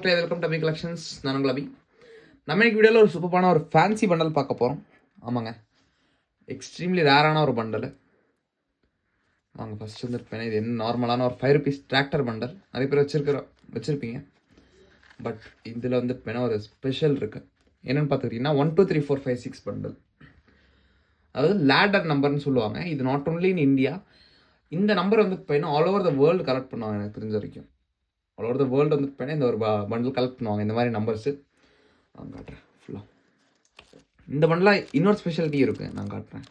மக்களே, welcome to Abhi collections. நான் உங்கள் அபி. நம்ம இன்னைக்கு வீடியோவில் ஒரு சூப்பரான ஒரு ஃபேன்சி பண்டல் பார்க்க போகிறோம். ஆமாங்க, எக்ஸ்ட்ரீம்லி ரேரான ஒரு பண்டல். வாங்க ஃபஸ்ட் வந்துருப்பேன். இது என்ன நார்மலான ஒரு 5 rupees டிராக்டர் பண்டல். நிறைய பேர் வச்சுருப்பீங்க. பட் இதில் வந்துருப்பேன் ஒரு ஸ்பெஷல் இருக்குது. என்னென்னு பார்த்துக்கிட்டிங்கன்னா 1 2 3 4 5 6 பண்டல். அதாவது லேடர் நம்பர்னு சொல்லுவாங்க. இது நாட் ஓன்லி இன் இந்தியா. இந்த நம்பர் வந்து பார்த்தீங்கன்னா all over the world collect பண்ணுவாங்க. எனக்கு தெரிஞ்ச வரைக்கும் ஆல் ஓவர் த வேர்ல்டு வந்து பார்த்தீங்கன்னா இந்த ஒரு பண்டில் கலெக்ட் பண்ணுவாங்க. இந்த மாதிரி நம்பர்ஸு நான் காட்டுறேன் ஃபுல்லாக. இந்த பண்டில் இன்னொரு ஸ்பெஷாலிட்டி இருக்குது, நான் காட்டுறேன்.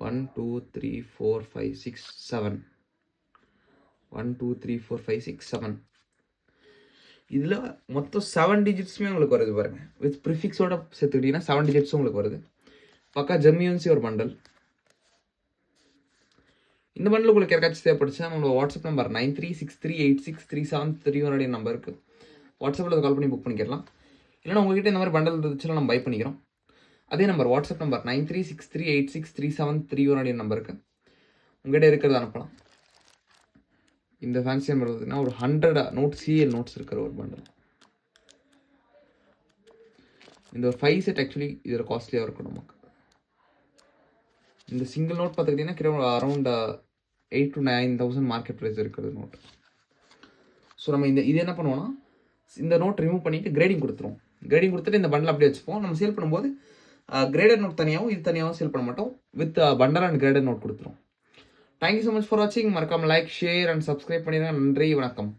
One two three four five six seven 1 2 3 4 5 6 7. இதில் மொத்தம் 7 டிஜிட்ஸுமே உங்களுக்கு வருது பாருங்க. வித் ப்ரிஃபிக்ஸோட சேர்த்துக்கிட்டிங்கன்னா 7 டிஜிட்ஸும் உங்களுக்கு வருது. பக்கா ஜெம்யூன்சி ஒரு பண்டல். இந்த பண்டில் உங்களுக்கு யாருக்காச்சும் தேவைப்படுச்சா நம்மளோட வாட்ஸ்அப் நம்பர் 9363863731 நம்பருக்கு வாட்ஸ்அப்பில் கால் பண்ணி புக் பண்ணிக்கலாம். இல்லைனா உங்ககிட்ட இந்த மாதிரி பண்டல் இருந்துச்சுன்னா நம்ம பை பண்ணிக்கிறோம். அதே நம்பர் வாட்ஸ்அப் நம்பர் 9363863731 நம்பருக்கு உங்கள்கிட்ட இருக்கிறது அனுப்பலாம். இந்த ஃபேன்சி நம்பர் பார்த்தீங்கன்னா ஒரு 100 நோட் சிஎல் நோட்ஸ் இருக்கிற ஒரு பண்டல். இந்த ஒரு 5 செட் ஆக்சுவலி இதில் காஸ்ட்லியாக இருக்கும் நமக்கு. இந்த சிங்கிள் நோட் பார்த்துக்கிட்டிங்கன்னா கிட்ட அரௌண்ட் 8 to 9,000 மார்க்கெட் ப்ரைஸ் இருக்கிறது நோட். ஸோ நம்ம இது என்ன பண்ணுவோம்னா, இந்த நோட் ரிமூவ் பண்ணிவிட்டு கிரேடிங் கொடுத்துருவோம். கிரேடிங் கொடுத்துட்டு இந்த பண்டில் அப்படியே வச்சுப்போம். நம்ம சேல் பண்ணும்போது கிரேடட் நோட் தனியாகவும் இது தனியாகவும் சேல் பண்ண மாட்டோம். With bundle and graded note கொடுத்துருவோம். தேங்க்யூ ஸோ மச் ஃபார் வாட்சிங். மறக்காமல் லைக், ஷேர் அண்ட் சப்ஸ்கிரைப் பண்ணிடுங்க. நன்றி, வணக்கம்.